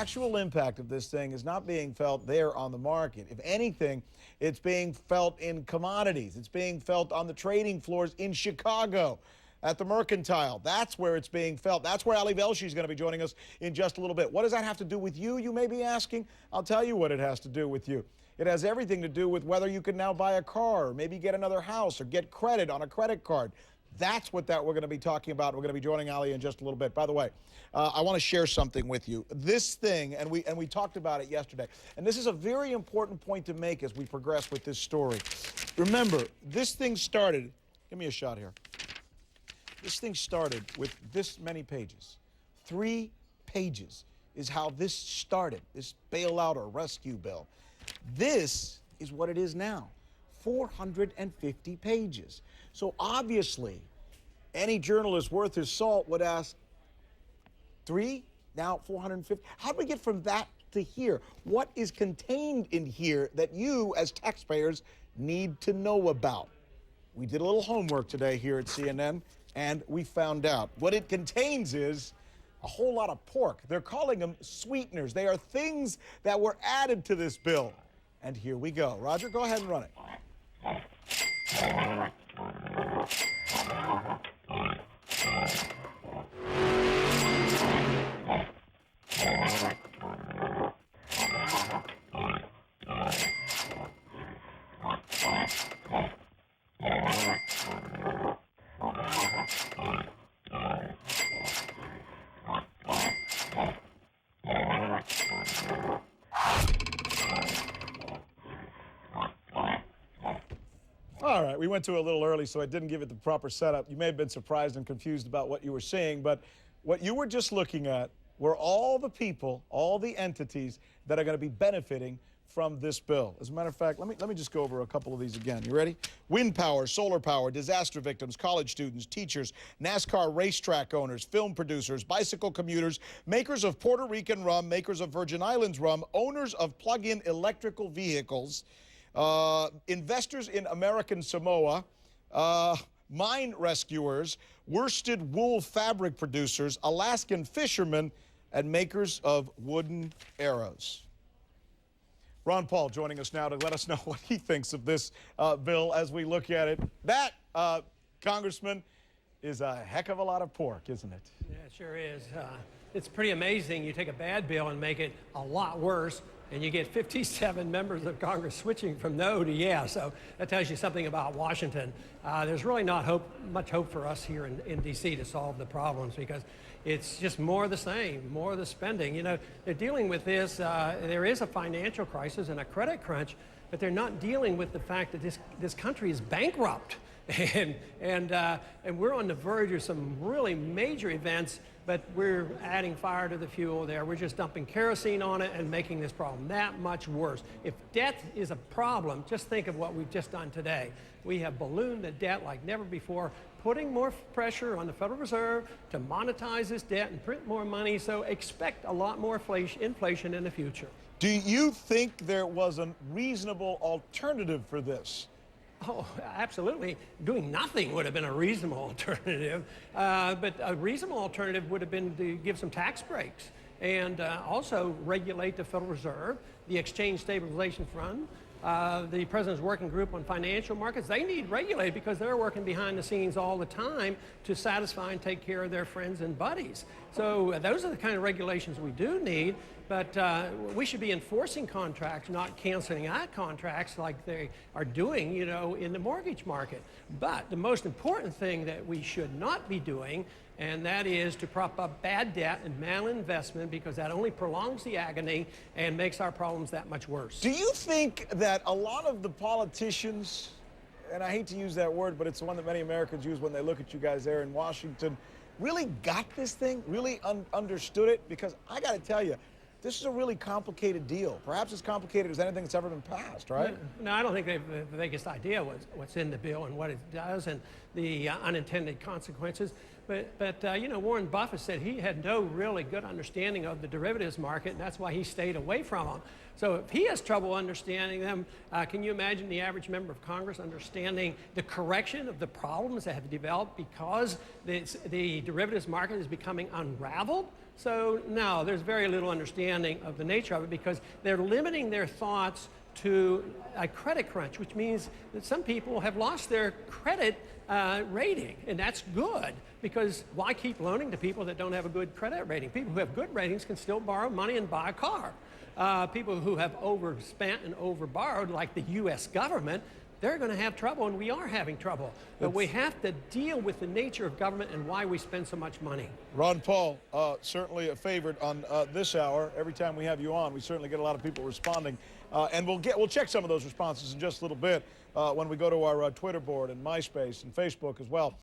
actual impact of this thing is not being felt there on the market. If anything, it's being felt in commodities. It's being felt on the trading floors in Chicago at the Mercantile. That's where it's being felt. That's where Ali Velshi is going to be joining us in just a little bit. What does that have to do with you, you may be asking? I'll tell you what it has to do with you. It has everything to do with whether you can now buy a car, or maybe get another house, or get credit on a credit card. That's what we're going to be talking about. We're going to be joining Ali in just a little bit. By the way, I want to share something with you. This thing, and we talked about it yesterday, and this is a very important point to make as we progress with this story. Remember, this thing started, give me a shot here. This thing started with this many pages. 3 pages is how this started, this bailout or rescue bill. This is what it is now, 450 pages. So obviously, any journalist worth his salt would ask, 3, now 450? How do we get from that to here? What is contained in here that you, as taxpayers, need to know about? We did a little homework today here at CNN, and we found out. What it contains is a whole lot of pork. They're calling them sweeteners. They are things that were added to this bill. And here we go. Roger, go ahead and run it. All right, we went to a little early, so I didn't give it the proper setup. You may have been surprised and confused about what you were seeing, but what you were just looking at were all the people, all the entities that are going to be benefiting from this bill. As a matter of fact, let me just go over a couple of these again. You ready? Wind power, solar power, disaster victims, college students, teachers, NASCAR racetrack owners, film producers, bicycle commuters, makers of Puerto Rican rum, makers of Virgin Islands rum, owners of plug-in electrical vehicles, investors in American Samoa, mine rescuers, worsted wool fabric producers, Alaskan fishermen, and makers of wooden arrows. Ron Paul joining us now to let us know what he thinks of this bill as we look at it. That, Congressman, is a heck of a lot of pork, isn't it? Yeah, it sure is. It's pretty amazing. You take a bad bill and make it a lot worse, and you get 57 members of Congress switching from no to yes. So that tells you something about Washington. There's really not much hope for us here in D.C. to solve the problems, because it's just more of the same, more of the spending. You know, they're dealing with this. There is a financial crisis and a credit crunch, but they're not dealing with the fact that this country is bankrupt. And we're on the verge of some really major events, but we're adding fire to the fuel there. We're just dumping kerosene on it and making this problem that much worse. If debt is a problem, just think of what we've just done today. We have ballooned the debt like never before, putting more pressure on the Federal Reserve to monetize this debt and print more money, so expect a lot more inflation in the future. Do you think there was a reasonable alternative for this? Oh, absolutely. Doing nothing would have been a reasonable alternative. But a reasonable alternative would have been to give some tax breaks and also regulate the Federal Reserve, the Exchange Stabilization Fund, the President's Working Group on Financial Markets. They need regulated because they're working behind the scenes all the time to satisfy and take care of their friends and buddies. So those are the kind of regulations we do need, but we should be enforcing contracts, not canceling out contracts like they are doing, you know, in the mortgage market. But the most important thing that we should not be doing, and that is to prop up bad debt and malinvestment, because that only prolongs the agony and makes our problems that much worse. Do you think that a lot of the politicians, and I hate to use that word, but it's the one that many Americans use when they look at you guys there in Washington, really got this thing, really understood it? Because I got to tell you, this is a really complicated deal. Perhaps as complicated as anything that's ever been passed, right? No, I don't think they have the biggest idea what's in the bill and what it does and the unintended consequences. But you know, Warren Buffett said he had no really good understanding of the derivatives market, and that's why he stayed away from them. So if he has trouble understanding them, can you imagine the average member of Congress understanding the correction of the problems that have developed because the derivatives market is becoming unraveled? So no, there's very little understanding of the nature of it because they're limiting their thoughts to a credit crunch, which means that some people have lost their credit rating, and that's good because why keep loaning to people that don't have a good credit rating? People who have good ratings can still borrow money and buy a car. People who have overspent and overborrowed, like the U.S. government, they're going to have trouble, and we are having trouble. But we have to deal with the nature of government and why we spend so much money. Ron Paul, certainly a favorite on this hour. Every time we have you on, we certainly get a lot of people responding. And we'll check some of those responses in just a little bit when we go to our Twitter board and MySpace and Facebook as well.